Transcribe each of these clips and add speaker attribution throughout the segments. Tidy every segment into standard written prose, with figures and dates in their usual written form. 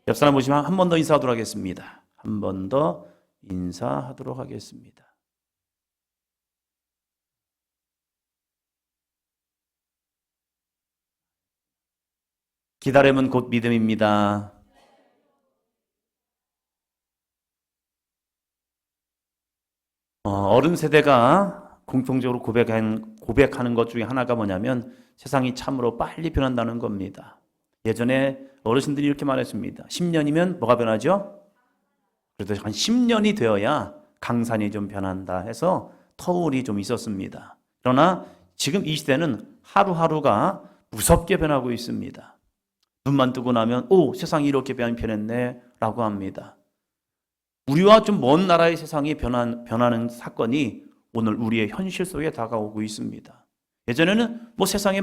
Speaker 1: 옆 사람 보시면 한 번 더 인사하도록 하겠습니다. 한 번 더 인사하도록 하겠습니다. 기다림은 곧 믿음입니다. 어른 세대가 공통적으로 고백하는 것 중에 하나가 뭐냐면 세상이 참으로 빨리 변한다는 겁니다. 예전에 어르신들이 이렇게 말했습니다. 10년이면 뭐가 변하죠? 그래도 한 10년이 되어야 강산이 좀 변한다 해서 터울이 좀 있었습니다. 그러나 지금 이 시대는 하루하루가 무섭게 변하고 있습니다. 눈만 뜨고 나면 세상이 이렇게 변했네 라고 합니다. 우리와 좀 먼 나라의 세상이 변하는 사건이 오늘 우리의 현실 속에 다가오고 있습니다. 예전에는 세상에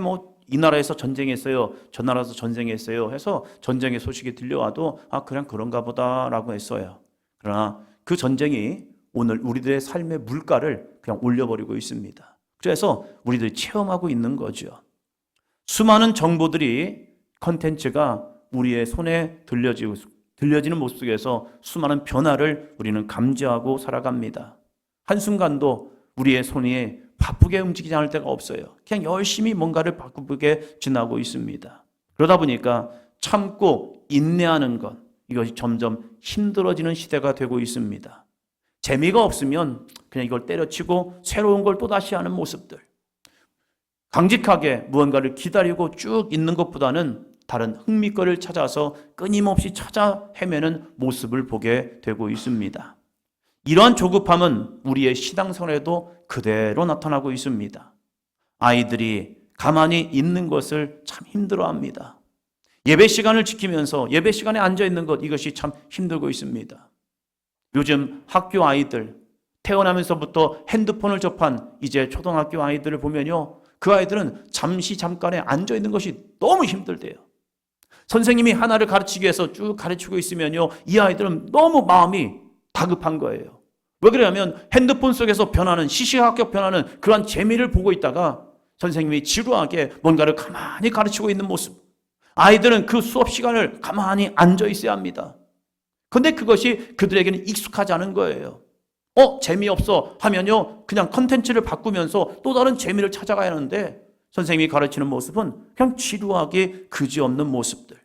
Speaker 1: 이 나라에서 전쟁했어요, 저 나라에서 전쟁했어요 해서 전쟁의 소식이 들려와도 그냥 그런가 보다라고 했어요. 그러나 그 전쟁이 오늘 우리들의 삶의 물가를 그냥 올려버리고 있습니다. 그래서 우리들이 체험하고 있는 거죠. 수많은 정보들이 컨텐츠가 우리의 손에 들려지는 모습 속에서 수많은 변화를 우리는 감지하고 살아갑니다. 한순간도 우리의 손이 바쁘게 움직이지 않을 때가 없어요. 그냥 열심히 뭔가를 바쁘게 지나고 있습니다. 그러다 보니까 참고 인내하는 것, 이것이 점점 힘들어지는 시대가 되고 있습니다. 재미가 없으면 그냥 이걸 때려치고 새로운 걸 또다시 하는 모습들. 강직하게 무언가를 기다리고 쭉 있는 것보다는 다른 흥미거리를 찾아서 끊임없이 찾아 헤매는 모습을 보게 되고 있습니다. 이러한 조급함은 우리의 신앙생활에도 그대로 나타나고 있습니다. 아이들이 가만히 있는 것을 참 힘들어합니다. 예배 시간을 지키면서 예배 시간에 앉아있는 것, 이것이 참 힘들고 있습니다. 요즘 학교 아이들, 태어나면서부터 핸드폰을 접한 이제 초등학교 아이들을 보면요, 그 아이들은 잠깐에 앉아있는 것이 너무 힘들대요. 선생님이 하나를 가르치기 위해서 쭉 가르치고 있으면요, 이 아이들은 너무 마음이 다급한 거예요. 왜 그러냐면 핸드폰 속에서 변하는, 시시각각 변하는 그러한 재미를 보고 있다가 선생님이 지루하게 뭔가를 가만히 가르치고 있는 모습, 아이들은 그 수업 시간을 가만히 앉아 있어야 합니다. 근데 그것이 그들에게는 익숙하지 않은 거예요. 재미없어 하면요, 그냥 컨텐츠를 바꾸면서 또 다른 재미를 찾아가야 하는데 선생님이 가르치는 모습은 그냥 지루하게 그지없는 모습들.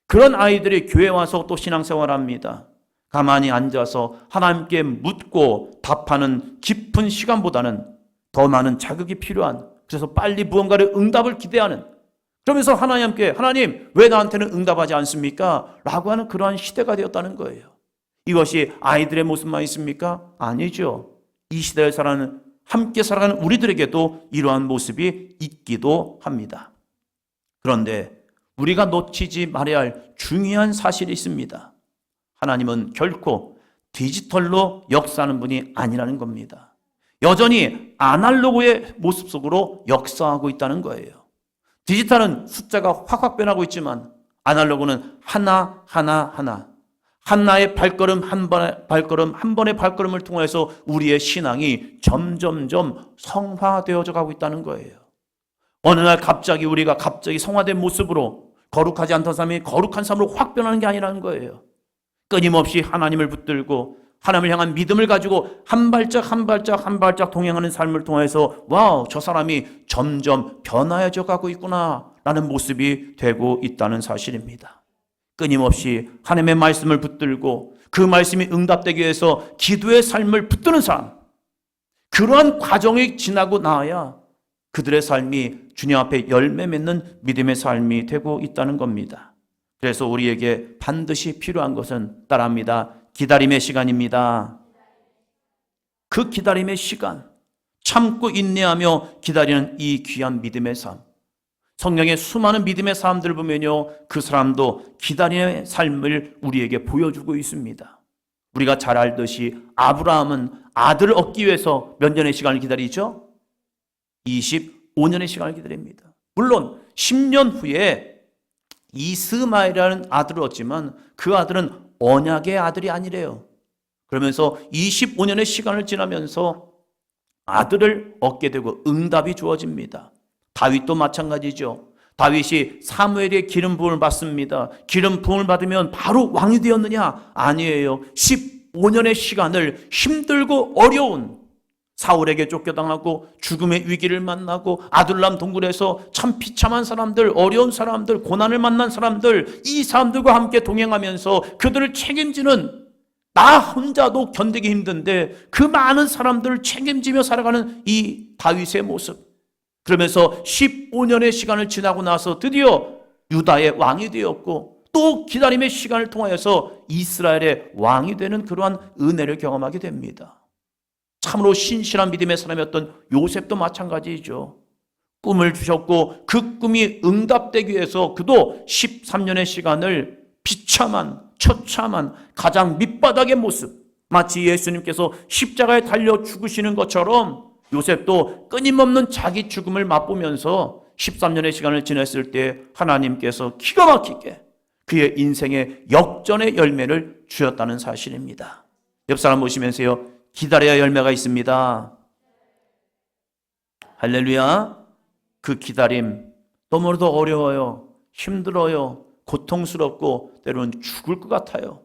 Speaker 1: 그런 아이들이 교회 와서 또 신앙생활합니다. 가만히 앉아서 하나님께 묻고 답하는 깊은 시간보다는 더 많은 자극이 필요한, 그래서 빨리 무언가를 응답을 기대하는, 그러면서 하나님께 하나님 왜 나한테는 응답하지 않습니까? 라고 하는 그러한 시대가 되었다는 거예요. 이것이 아이들의 모습만 있습니까? 아니죠. 이 시대를 함께 살아가는 우리들에게도 이러한 모습이 있기도 합니다. 그런데 우리가 놓치지 말아야 할 중요한 사실이 있습니다. 하나님은 결코 디지털로 역사하는 분이 아니라는 겁니다. 여전히 아날로그의 모습 속으로 역사하고 있다는 거예요. 디지털은 숫자가 확 변하고 있지만 아날로그는 하나의 발걸음 한 번의 발걸음을 통해서 우리의 신앙이 점점점 성화되어져 가고 있다는 거예요. 어느 날 우리가 갑자기 성화된 모습으로, 거룩하지 않던 삶이 거룩한 삶으로 확 변하는 게 아니라는 거예요. 끊임없이 하나님을 붙들고 하나님을 향한 믿음을 가지고 한 발짝 동행하는 삶을 통해서 저 사람이 점점 변화해져 가고 있구나 라는 모습이 되고 있다는 사실입니다. 끊임없이 하나님의 말씀을 붙들고 그 말씀이 응답되기 위해서 기도의 삶을 붙드는 사람, 그러한 과정이 지나고 나야 그들의 삶이 주님 앞에 열매 맺는 믿음의 삶이 되고 있다는 겁니다. 그래서 우리에게 반드시 필요한 것은 따라합니다. 기다림의 시간입니다. 그 기다림의 시간, 참고 인내하며 기다리는 이 귀한 믿음의 삶. 성경의 수많은 믿음의 사람들을 보면요, 그 사람도 기다림의 삶을 우리에게 보여주고 있습니다. 우리가 잘 알듯이 아브라함은 아들을 얻기 위해서 몇 년의 시간을 기다리죠? 25년의 시간을 기다립니다. 물론 10년 후에 이스마엘이라는 아들을 얻지만 그 아들은 언약의 아들이 아니래요. 그러면서 25년의 시간을 지나면서 아들을 얻게 되고 응답이 주어집니다. 다윗도 마찬가지죠. 다윗이 사무엘의 기름 부음을 받습니다. 기름 부음을 받으면 바로 왕이 되었느냐? 아니에요. 15년의 시간을 힘들고 어려운, 사울에게 쫓겨당하고 죽음의 위기를 만나고 아둘람 동굴에서 참 비참한 사람들, 어려운 사람들, 고난을 만난 사람들, 이 사람들과 함께 동행하면서 그들을 책임지는, 나 혼자도 견디기 힘든데 그 많은 사람들을 책임지며 살아가는 이 다윗의 모습. 그러면서 15년의 시간을 지나고 나서 드디어 유다의 왕이 되었고, 또 기다림의 시간을 통하여서 이스라엘의 왕이 되는 그러한 은혜를 경험하게 됩니다. 참으로 신실한 믿음의 사람이었던 요셉도 마찬가지죠. 꿈을 주셨고 그 꿈이 응답되기 위해서 그도 13년의 시간을 비참한, 처참한, 가장 밑바닥의 모습, 마치 예수님께서 십자가에 달려 죽으시는 것처럼 요셉도 끊임없는 자기 죽음을 맛보면서 13년의 시간을 지냈을 때 하나님께서 기가 막히게 그의 인생의 역전의 열매를 주셨다는 사실입니다. 옆 사람 보시면서요, 기다려야 열매가 있습니다. 할렐루야. 그 기다림 너무나도 어려워요. 힘들어요. 고통스럽고 때로는 죽을 것 같아요.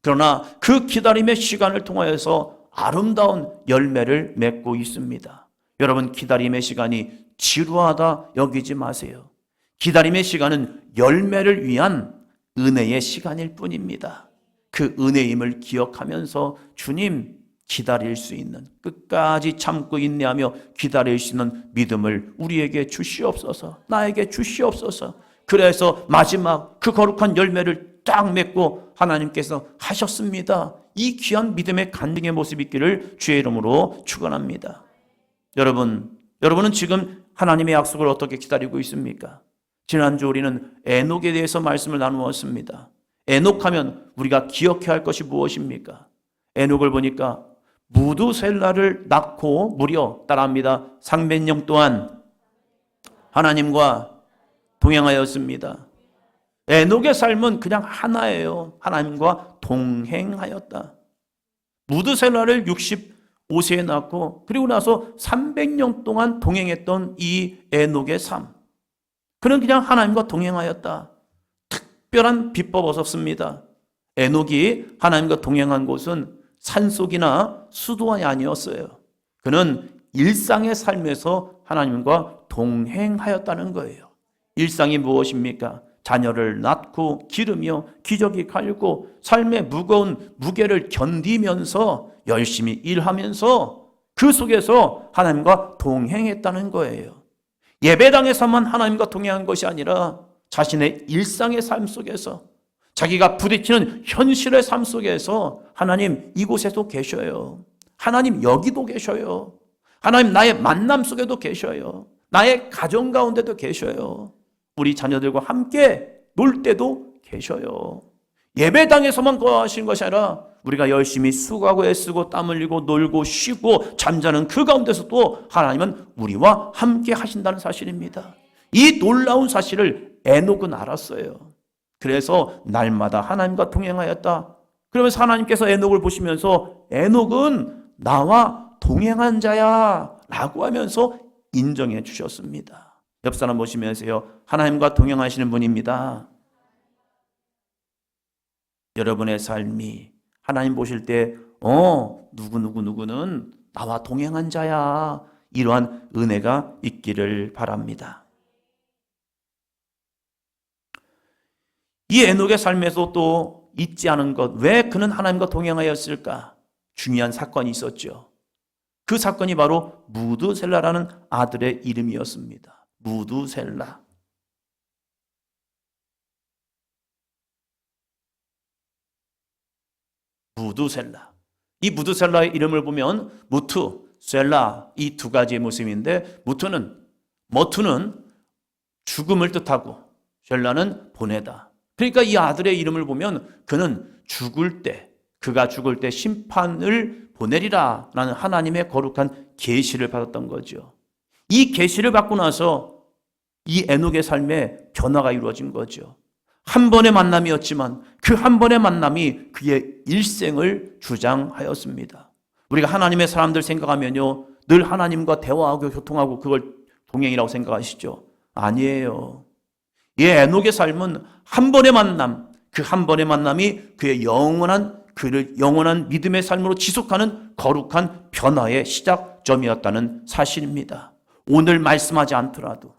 Speaker 1: 그러나 그 기다림의 시간을 통하여서 아름다운 열매를 맺고 있습니다. 여러분, 기다림의 시간이 지루하다 여기지 마세요. 기다림의 시간은 열매를 위한 은혜의 시간일 뿐입니다. 그 은혜임을 기억하면서 주님 기다릴 수 있는, 끝까지 참고 인내하며 기다릴 수 있는 믿음을 우리에게 주시옵소서. 나에게 주시옵소서. 그래서 마지막 그 거룩한 열매를 딱 맺고 하나님께서 하셨습니다. 이 귀한 믿음의 간증의 모습이 있기를 주의 이름으로 축원합니다. 여러분은 지금 하나님의 약속을 어떻게 기다리고 있습니까? 지난주 우리는 에녹에 대해서 말씀을 나누었습니다. 에녹하면 우리가 기억해야 할 것이 무엇입니까? 에녹을 보니까 무두셀라를 낳고 무려 따라합니다. 300년 동안 하나님과 동행하였습니다. 에녹의 삶은 그냥 하나예요. 하나님과 동행하였다. 무두셀라를 65세에 낳고 그리고 나서 300년 동안 동행했던 이 에녹의 삶, 그는 그냥 하나님과 동행하였다. 특별한 비법 없었습니다. 에녹이 하나님과 동행한 곳은 산속이나 수도원이 아니었어요. 그는 일상의 삶에서 하나님과 동행하였다는 거예요. 일상이 무엇입니까? 자녀를 낳고 기르며 기저귀 갈고 삶의 무거운 무게를 견디면서 열심히 일하면서 그 속에서 하나님과 동행했다는 거예요. 예배당에서만 하나님과 동행한 것이 아니라 자신의 일상의 삶 속에서, 자기가 부딪히는 현실의 삶 속에서 하나님 이곳에도 계셔요. 하나님 여기도 계셔요. 하나님 나의 만남 속에도 계셔요. 나의 가정 가운데도 계셔요. 우리 자녀들과 함께 놀 때도 계셔요. 예배당에서만 거하시는 것이 아니라 우리가 열심히 수고하고 애쓰고 땀 흘리고 놀고 쉬고 잠자는 그 가운데서도 하나님은 우리와 함께 하신다는 사실입니다. 이 놀라운 사실을 에녹은 알았어요. 그래서 날마다 하나님과 동행하였다. 그러면서 하나님께서 에녹을 보시면서 에녹은 나와 동행한 자야 라고 하면서 인정해 주셨습니다. 옆 사람 보시면서요, 하나님과 동행하시는 분입니다. 여러분의 삶이 하나님 보실 때 누구는 나와 동행한 자야, 이러한 은혜가 있기를 바랍니다. 이 에녹의 삶에서 또 잊지 않은 것, 왜 그는 하나님과 동행하였을까? 중요한 사건이 있었죠. 그 사건이 바로 무두셀라라는 아들의 이름이었습니다. 무두셀라. 무두셀라. 이 무두셀라의 이름을 보면 무투, 셀라, 이 두 가지의 모습인데, 머투는 죽음을 뜻하고 셀라는 보내다. 그러니까 이 아들의 이름을 보면 그는 그가 죽을 때 심판을 보내리라 라는 하나님의 거룩한 계시를 받았던 거죠. 이 계시를 받고 나서 이 에녹의 삶에 변화가 이루어진 거죠. 한 번의 만남이었지만 그 한 번의 만남이 그의 일생을 주장하였습니다. 우리가 하나님의 사람들 생각하면요, 늘 하나님과 대화하고 교통하고 그걸 동행이라고 생각하시죠? 아니에요. 이 에녹의 삶은 한 번의 만남, 그 한 번의 만남이 그의 영원한 믿음의 삶으로 지속하는 거룩한 변화의 시작점이었다는 사실입니다. 오늘 말씀하지 않더라도,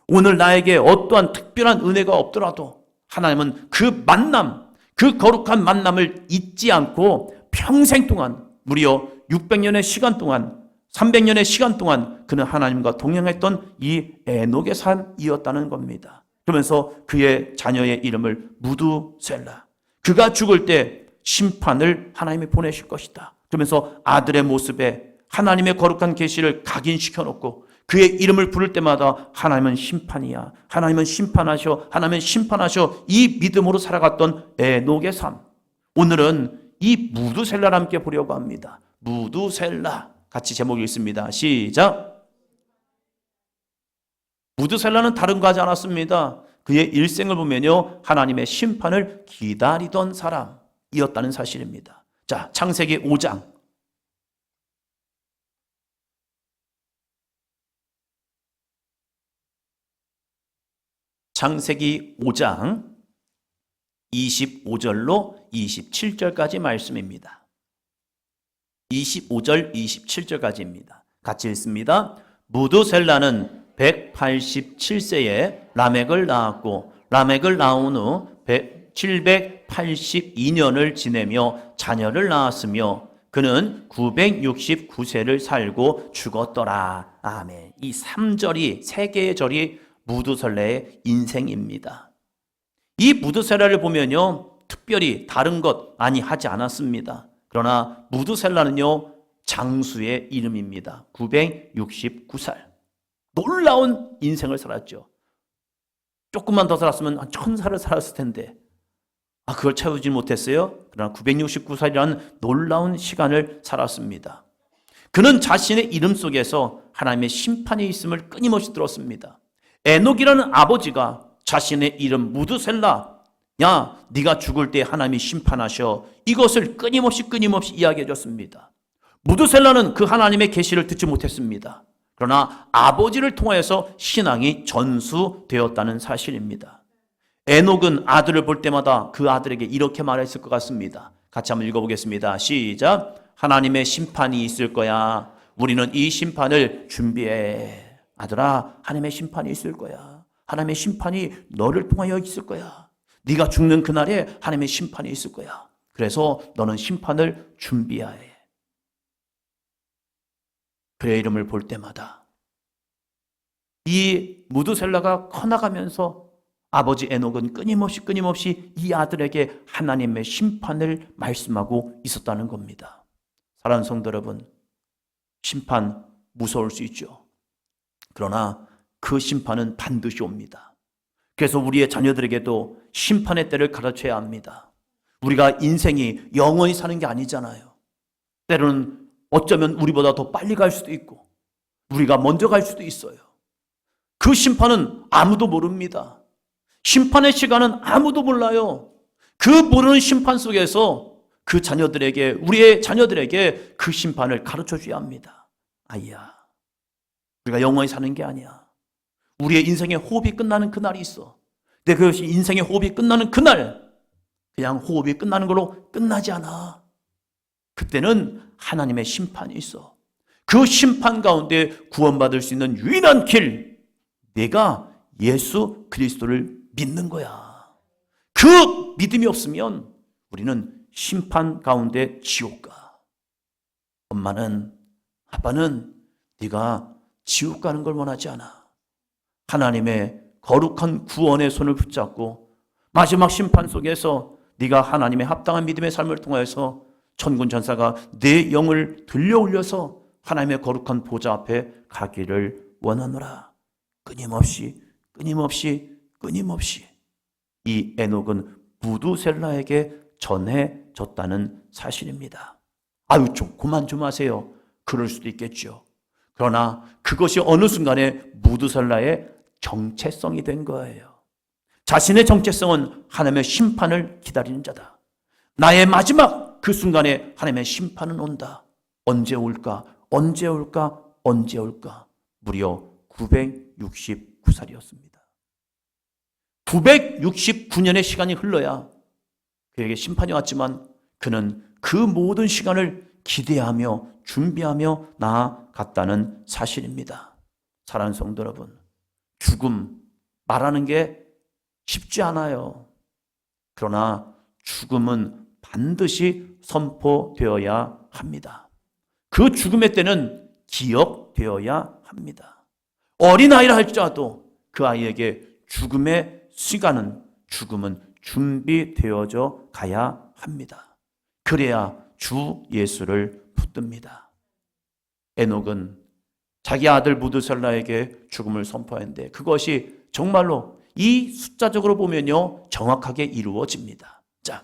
Speaker 1: 오늘 나에게 어떠한 특별한 은혜가 없더라도 하나님은 그 만남, 그 거룩한 만남을 잊지 않고 평생 동안, 무려 600년의 시간 동안, 300년의 시간 동안 그는 하나님과 동행했던 이 에녹의 삶이었다는 겁니다. 그러면서 그의 자녀의 이름을 무두셀라, 그가 죽을 때 심판을 하나님이 보내실 것이다, 그러면서 아들의 모습에 하나님의 거룩한 계시를 각인시켜 놓고 그의 이름을 부를 때마다 하나님은 심판이야, 하나님은 심판하셔, 하나님은 심판하셔, 이 믿음으로 살아갔던 에녹의 삶. 오늘은 이 무두셀라를 함께 보려고 합니다. 무두셀라, 같이 제목 읽습니다. 시작. 무두셀라는 다른 거 하지 않았습니다. 그의 일생을 보면요, 하나님의 심판을 기다리던 사람이었다는 사실입니다. 자, 창세기 5장 창세기 5장 25절로 27절까지 말씀입니다. 25절, 27절까지입니다. 같이 읽습니다. 무두셀라는 187세에 라멕을 낳았고, 라멕을 낳은 후 782년을 지내며 자녀를 낳았으며 그는 969세를 살고 죽었더라. 아멘. 이 3절이, 3개의 절이 무두셀라의 인생입니다. 이 무두셀라를 보면요, 특별히 다른 것 하지 않았습니다. 그러나 무두셀라는요, 장수의 이름입니다. 969살. 놀라운 인생을 살았죠. 조금만 더 살았으면 한 1000살을 살았을 텐데, 그걸 채우지 못했어요. 그러나 969살이라는 놀라운 시간을 살았습니다. 그는 자신의 이름 속에서 하나님의 심판이 있음을 끊임없이 들었습니다. 에녹이라는 아버지가 자신의 이름 무두셀라, 야, 네가 죽을 때 하나님이 심판하셔, 이것을 끊임없이 이야기해 줬습니다. 무두셀라는 그 하나님의 계시를 듣지 못했습니다. 그러나 아버지를 통해서 신앙이 전수되었다는 사실입니다. 에녹은 아들을 볼 때마다 그 아들에게 이렇게 말했을 것 같습니다. 같이 한번 읽어보겠습니다. 시작. 하나님의 심판이 있을 거야. 우리는 이 심판을 준비해. 아들아, 하나님의 심판이 있을 거야. 하나님의 심판이 너를 통하여 있을 거야. 네가 죽는 그날에 하나님의 심판이 있을 거야. 그래서 너는 심판을 준비해야 해. 그의 이름을 볼 때마다 이 무두셀라가 커나가면서 아버지 에녹은 끊임없이 이 아들에게 하나님의 심판을 말씀하고 있었다는 겁니다. 사랑하는 성도 여러분, 심판 무서울 수 있죠. 그러나 그 심판은 반드시 옵니다. 그래서 우리의 자녀들에게도 심판의 때를 가르쳐야 합니다. 우리가 인생이 영원히 사는 게 아니잖아요. 때로는 어쩌면 우리보다 더 빨리 갈 수도 있고 우리가 먼저 갈 수도 있어요. 그 심판은 아무도 모릅니다. 심판의 시간은 아무도 몰라요. 그 모르는 심판 속에서 그 자녀들에게, 우리의 자녀들에게 그 심판을 가르쳐 줘야 합니다. 아이야, 우리가 영원히 사는 게 아니야. 우리의 인생의 호흡이 끝나는 그날이 있어. 근데 그것이 인생의 호흡이 끝나는 그날, 그냥 호흡이 끝나는 걸로 끝나지 않아. 그때는 하나님의 심판이 있어. 그 심판 가운데 구원받을 수 있는 유일한 길, 내가 예수 그리스도를 믿는 거야. 그 믿음이 없으면 우리는 심판 가운데 지옥 가. 엄마는, 아빠는 네가 지옥 가는 걸 원하지 않아. 하나님의 거룩한 구원의 손을 붙잡고 마지막 심판 속에서 네가 하나님의 합당한 믿음의 삶을 통해서 천군 천사가 내 영을 들려 올려서 하나님의 거룩한 보좌 앞에 가기를 원하노라. 끊임없이 이 에녹은 무두셀라에게 전해졌다는 사실입니다. 아유, 좀 그만 좀 하세요. 그럴 수도 있겠죠. 그러나 그것이 어느 순간에 무두셀라의 정체성이 된 거예요. 자신의 정체성은 하나님의 심판을 기다리는 자다. 나의 마지막 그 순간에 하나님의 심판은 온다. 언제 올까? 무려 969살이었습니다. 969년의 시간이 흘러야 그에게 심판이 왔지만 그는 그 모든 시간을 기대하며 준비하며 나아갔다는 사실입니다. 사랑하는 성도 여러분, 죽음 말하는 게 쉽지 않아요. 그러나 죽음은 반드시 선포되어야 합니다. 그 죽음의 때는 기억되어야 합니다. 어린아이라 할지라도 그 아이에게 죽음의 시간은, 죽음은 준비되어져 가야 합니다. 그래야 주 예수를 붙듭니다. 에녹은 자기 아들 무드셀라에게 죽음을 선포했는데 그것이 정말로 이 숫자적으로 보면요 정확하게 이루어집니다. 자,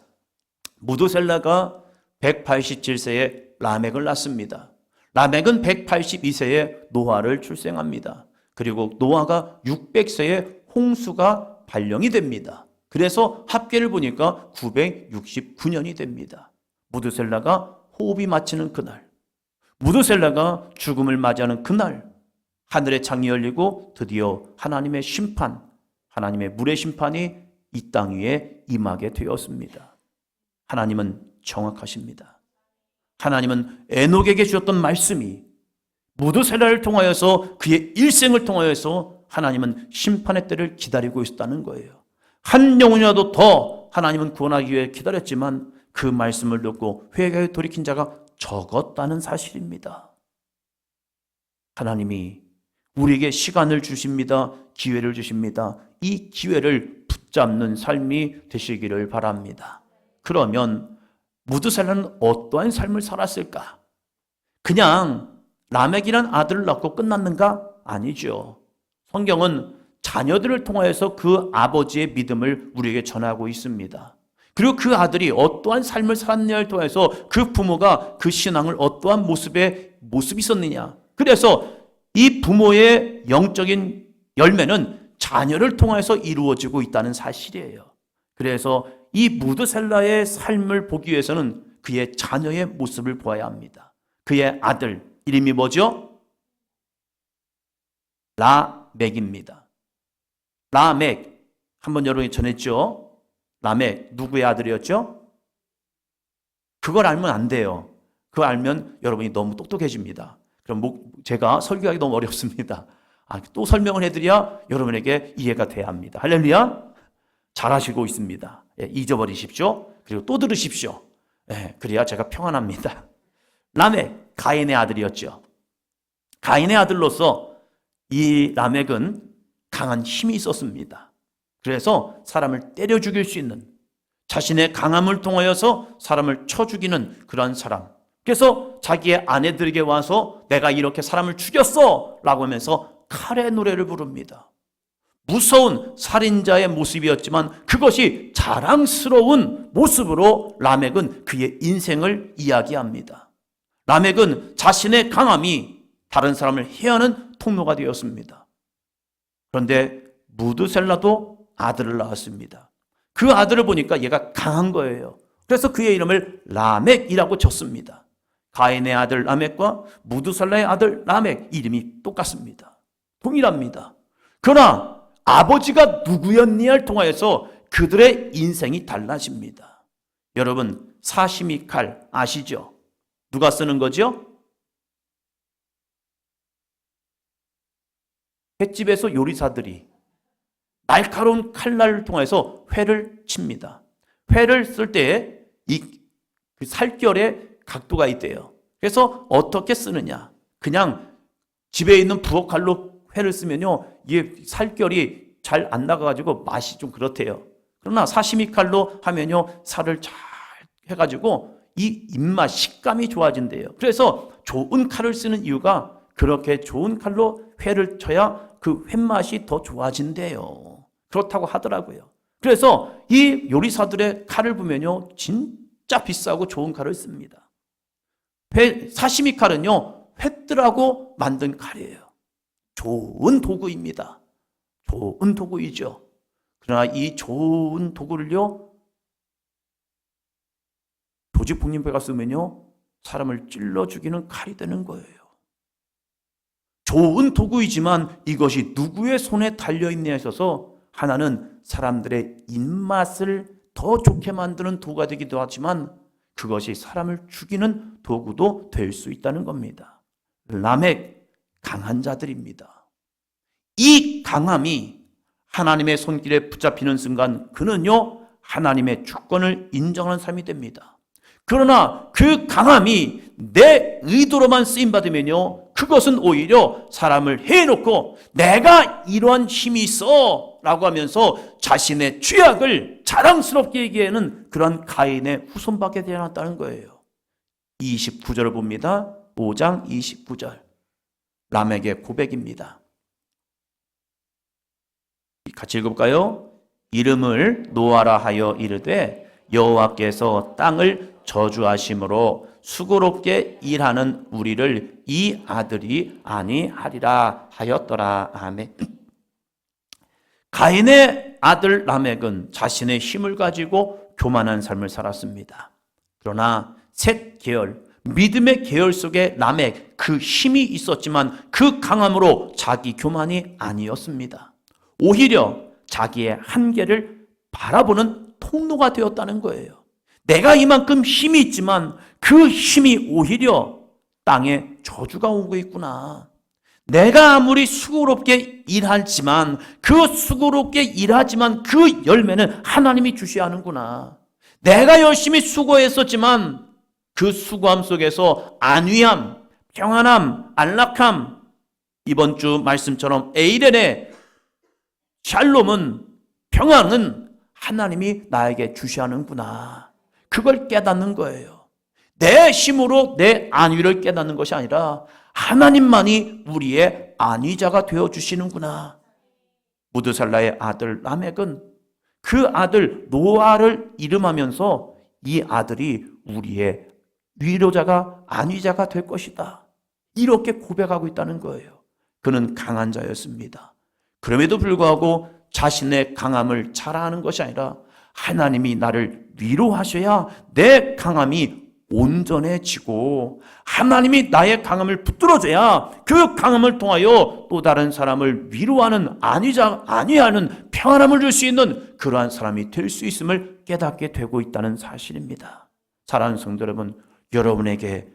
Speaker 1: 무드셀라가 187세에 라멕을 낳습니다. 라멕은 182세에 노아를 출생합니다. 그리고 노아가 600세에 홍수가 발령이 됩니다. 그래서 합계를 보니까 969년이 됩니다. 무드셀라가 호흡이 마치는 그날, 무드셀라가 죽음을 맞이하는 그날, 하늘의 창이 열리고 드디어 하나님의 심판, 하나님의 물의 심판이 이 땅 위에 임하게 되었습니다. 하나님은 정확하십니다. 하나님은 에녹에게 주셨던 말씀이 무드셀라를 통하여서 그의 일생을 통하여서 하나님은 심판의 때를 기다리고 있었다는 거예요. 한 영혼이라도 더 하나님은 구원하기 위해 기다렸지만 그 말씀을 듣고 회개에 돌이킨 자가 적었다는 사실입니다. 하나님이 우리에게 시간을 주십니다. 기회를 주십니다. 이 기회를 붙잡는 삶이 되시기를 바랍니다. 그러면 무드셀라는 어떠한 삶을 살았을까? 그냥 라멕이란 아들을 낳고 끝났는가? 아니죠. 성경은 자녀들을 통하여서 그 아버지의 믿음을 우리에게 전하고 있습니다. 그리고 그 아들이 어떠한 삶을 살았느냐를 통해서 그 부모가 그 신앙을 어떠한 모습이 있었느냐. 그래서 이 부모의 영적인 열매는 자녀를 통해서 이루어지고 있다는 사실이에요. 그래서 이 무드셀라의 삶을 보기 위해서는 그의 자녀의 모습을 보아야 합니다. 그의 아들 이름이 뭐죠? 라멕입니다. 라멕 한번 여러분이 전했죠? 라멕 누구의 아들이었죠? 그걸 알면 안 돼요. 그걸 알면 여러분이 너무 똑똑해집니다. 그럼 제가 설교하기 너무 어렵습니다. 또 설명을 해드려야 여러분에게 이해가 돼야 합니다. 할렐루야. 잘하시고 있습니다. 잊어버리십시오. 그리고 또 들으십시오. 그래야 제가 평안합니다. 라멕 가인의 아들이었죠. 가인의 아들로서 이 라멕은 강한 힘이 있었습니다. 그래서 사람을 때려 죽일 수 있는, 자신의 강함을 통하여서 사람을 쳐 죽이는 그런 사람. 그래서 자기의 아내들에게 와서 내가 이렇게 사람을 죽였어 라고 하면서 칼의 노래를 부릅니다. 무서운 살인자의 모습이었지만 그것이 자랑스러운 모습으로 라멕은 그의 인생을 이야기합니다. 라멕은 자신의 강함이 다른 사람을 해하는 통로가 되었습니다. 그런데 무드셀라도 아들을 낳았습니다. 그 아들을 보니까 얘가 강한 거예요. 그래서 그의 이름을 라멕이라고 졌습니다. 가인의 아들 라멕과 무드셀라의 아들 라멕 이름이 똑같습니다. 동일합니다. 그러나 아버지가 누구였느냐를 통하여서 그들의 인생이 달라집니다. 여러분 사시미 칼 아시죠? 누가 쓰는 거죠? 횟집에서 요리사들이 날카로운 칼날을 통해서 회를 칩니다. 회를 쓸 때에 그 살결에 각도가 있대요. 그래서 어떻게 쓰느냐? 그냥 집에 있는 부엌칼로 회를 쓰면요, 이게 살결이 잘 안 나가가지고 맛이 좀 그렇대요. 그러나 사시미 칼로 하면요, 살을 잘 해가지고 이 입맛, 식감이 좋아진대요. 그래서 좋은 칼을 쓰는 이유가 그렇게 좋은 칼로 회를 쳐야 그 횟맛이 더 좋아진대요. 그렇다고 하더라고요. 그래서 이 요리사들의 칼을 보면요, 진짜 비싸고 좋은 칼을 씁니다. 사시미 칼은요, 횟들하고 만든 칼이에요. 좋은 도구입니다. 좋은 도구이죠. 그러나 이 좋은 도구를요, 조직폭력배가 쓰면요, 사람을 찔러 죽이는 칼이 되는 거예요. 좋은 도구이지만 이것이 누구의 손에 달려있느냐에 있어서 하나는 사람들의 입맛을 더 좋게 만드는 도구가 되기도 하지만 그것이 사람을 죽이는 도구도 될 수 있다는 겁니다. 라멕, 강한 자들입니다. 이 강함이 하나님의 손길에 붙잡히는 순간 그는요 하나님의 주권을 인정하는 삶이 됩니다. 그러나 그 강함이 내 의도로만 쓰임받으면요 그것은 오히려 사람을 해놓고 내가 이러한 힘이 있어 라고 하면서 자신의 죄악을 자랑스럽게 얘기하는 그런 가인의 후손밖에 되지 않았다는 거예요. 29절을 봅니다. 5장 29절 라멕의 고백입니다. 같이 읽어볼까요? 이름을 노아라 하여 이르되 여호와께서 땅을 저주하심으로 수고롭게 일하는 우리를 이 아들이 아니하리라 하였더라. 아멘. 가인의 아들 라멕은 자신의 힘을 가지고 교만한 삶을 살았습니다. 그러나 셋 계열, 믿음의 계열 속에 라멕 그 힘이 있었지만 그 강함으로 자기 교만이 아니었습니다. 오히려 자기의 한계를 바라보는 통로가 되었다는 거예요. 내가 이만큼 힘이 있지만 그 힘이 오히려 땅에 저주가 오고 있구나. 내가 아무리 수고롭게 일하지만 그 수고롭게 일하지만 그 열매는 하나님이 주셔야 하는구나. 내가 열심히 수고했었지만 그 수고함 속에서 안위함, 평안함, 안락함, 이번 주 말씀처럼 에이렌의 샬롬은 평안은 하나님이 나에게 주셔야 하는구나. 그걸 깨닫는 거예요. 내 힘으로 내 안위를 깨닫는 것이 아니라 하나님만이 우리의 안위자가 되어주시는구나. 무드살라의 아들 라멕은 그 아들 노아를 이름하면서 이 아들이 우리의 위로자가 안위자가 될 것이다. 이렇게 고백하고 있다는 거예요. 그는 강한 자였습니다. 그럼에도 불구하고 자신의 강함을 자랑하는 것이 아니라 하나님이 나를 위로하셔야 내 강함이 온전해지고 하나님이 나의 강함을 붙들어줘야 그 강함을 통하여 또 다른 사람을 위로하는 안위하는 평안함을 줄 수 있는 그러한 사람이 될 수 있음을 깨닫게 되고 있다는 사실입니다. 사랑하는 성도 여러분, 여러분에게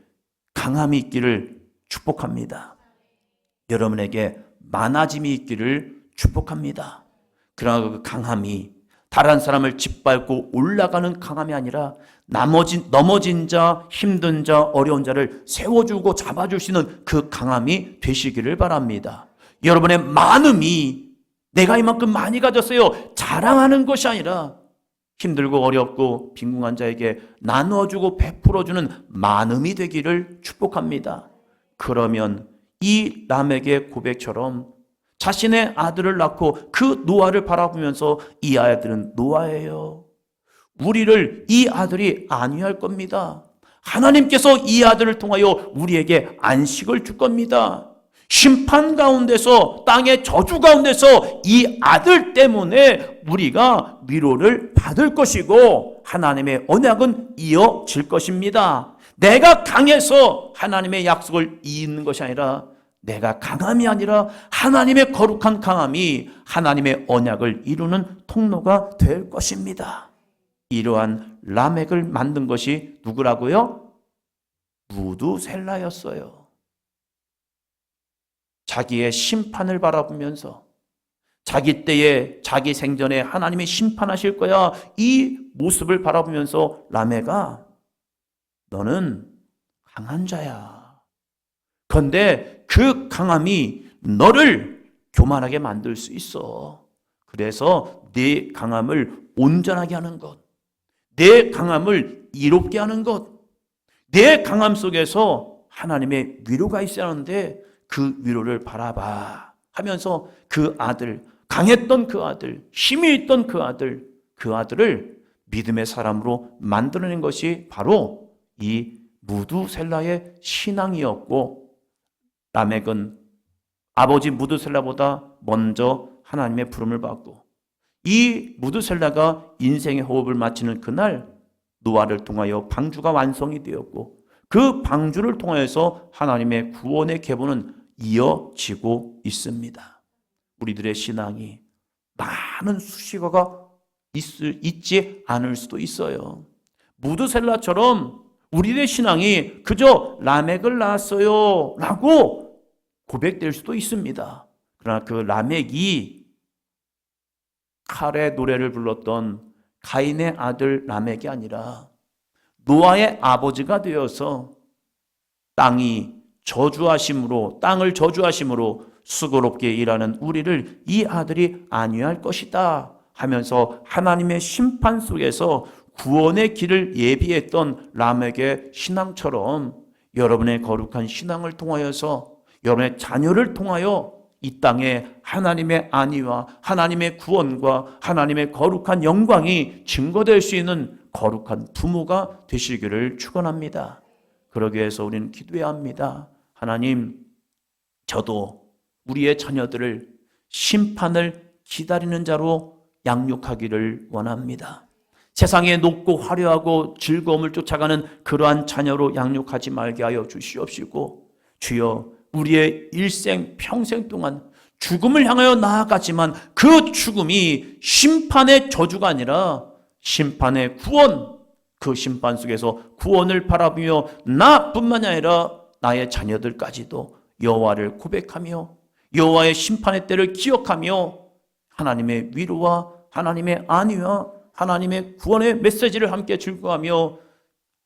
Speaker 1: 강함이 있기를 축복합니다. 여러분에게 많아짐이 있기를 축복합니다. 그러나 그 강함이 다른 사람을 짓밟고 올라가는 강함이 아니라 넘어진 자, 힘든 자, 어려운 자를 세워주고 잡아주시는 그 강함이 되시기를 바랍니다. 여러분의 많음이 내가 이만큼 많이 가졌어요 자랑하는 것이 아니라 힘들고 어렵고 빈궁한 자에게 나눠주고 베풀어주는 많음이 되기를 축복합니다. 그러면 이 라멕의 고백처럼 자신의 아들을 낳고 그 노아를 바라보면서 이 아들은 노아예요. 우리를 이 아들이 안위할 겁니다. 하나님께서 이 아들을 통하여 우리에게 안식을 줄 겁니다. 심판 가운데서 땅의 저주 가운데서 이 아들 때문에 우리가 위로를 받을 것이고 하나님의 언약은 이어질 것입니다. 내가 강해서 하나님의 약속을 이기는 것이 아니라 내가 강함이 아니라 하나님의 거룩한 강함이 하나님의 언약을 이루는 통로가 될 것입니다. 이러한 라멕을 만든 것이 누구라고요? 무두셀라였어요. 자기의 심판을 바라보면서 자기 때에 자기 생전에 하나님이 심판하실 거야 이 모습을 바라보면서 라멕아 너는 강한 자야. 그런데 그 강함이 너를 교만하게 만들 수 있어. 그래서 네 강함을 온전하게 하는 것, 내 강함을 이롭게 하는 것, 내 강함 속에서 하나님의 위로가 있어야 하는데 그 위로를 바라봐 하면서 그 아들, 강했던 그 아들, 힘이 있던 그 아들을 믿음의 사람으로 만들어낸 것이 바로 이 무두셀라의 신앙이었고 라멕은 아버지 무두셀라보다 먼저 하나님의 부름을 받고 이 무두셀라가 인생의 호흡을 마치는 그날 노아를 통하여 방주가 완성이 되었고 그 방주를 통하여서 하나님의 구원의 계보는 이어지고 있습니다. 우리들의 신앙이 많은 수식어가 있지 않을 수도 있어요. 무드셀라처럼 우리의 신앙이 그저 라멕을 낳았어요 라고 고백될 수도 있습니다. 그러나 그 라멕이 칼의 노래를 불렀던 가인의 아들 라멕이 아니라 노아의 아버지가 되어서 땅을 저주하심으로 수고롭게 일하는 우리를 이 아들이 안위할 것이다 하면서 하나님의 심판 속에서 구원의 길을 예비했던 라멕의 신앙처럼 여러분의 거룩한 신앙을 통하여서 여러분의 자녀를 통하여 이 땅에 하나님의 안위와 하나님의 구원과 하나님의 거룩한 영광이 증거될 수 있는 거룩한 부모가 되시기를 축원합니다. 그러기 위해서 우리는 기도해야 합니다. 하나님, 저도 우리의 자녀들을 심판을 기다리는 자로 양육하기를 원합니다. 세상에 높고 화려하고 즐거움을 쫓아가는 그러한 자녀로 양육하지 말게 하여 주시옵시고, 주여 우리의 일생 평생 동안 죽음을 향하여 나아가지만 그 죽음이 심판의 저주가 아니라 심판의 구원, 그 심판 속에서 구원을 바라보며 나뿐만이 아니라 나의 자녀들까지도 여호와를 고백하며 여호와의 심판의 때를 기억하며 하나님의 위로와 하나님의 안위와 하나님의 구원의 메시지를 함께 즐거워하며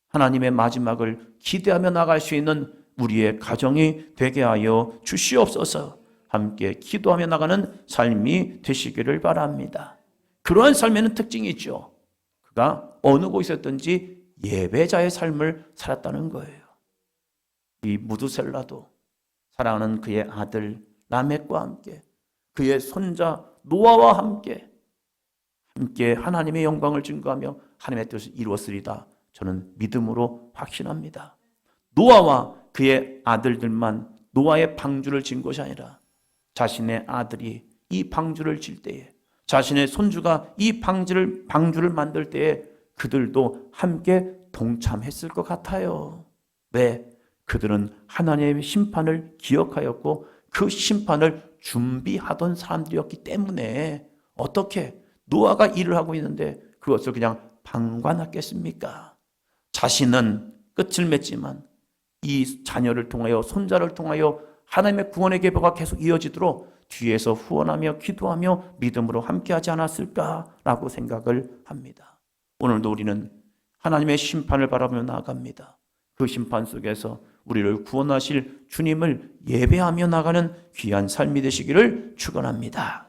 Speaker 1: 하나님의 마지막을 기대하며 나갈 수 있는 우리의 가정이 되게 하여 주시옵소서. 함께 기도하며 나가는 삶이 되시기를 바랍니다. 그러한 삶에는 특징이 있죠. 그가 어느 곳이었든지 예배자의 삶을 살았다는 거예요. 이 무드셀라도 사랑하는 그의 아들 라멕과 함께 그의 손자 노아와 함께 하나님의 영광을 증거하며 하나님의 뜻을 이루었으리다. 저는 믿음으로 확신합니다. 노아와 그의 아들들만 노아의 방주를 진 것이 아니라 자신의 아들이 이 방주를 질 때에, 자신의 손주가 이 방주를 만들 때에 그들도 함께 동참했을 것 같아요. 왜? 그들은 하나님의 심판을 기억하였고 그 심판을 준비하던 사람들이었기 때문에 어떻게 노아가 일을 하고 있는데 그것을 그냥 방관하겠습니까? 자신은 끝을 맺지만 이 자녀를 통하여 손자를 통하여 하나님의 구원의 계보가 계속 이어지도록 뒤에서 후원하며 기도하며 믿음으로 함께하지 않았을까라고 생각을 합니다. 오늘도 우리는 하나님의 심판을 바라보며 나아갑니다. 그 심판 속에서 우리를 구원하실 주님을 예배하며 나가는 귀한 삶이 되시기를 축원합니다.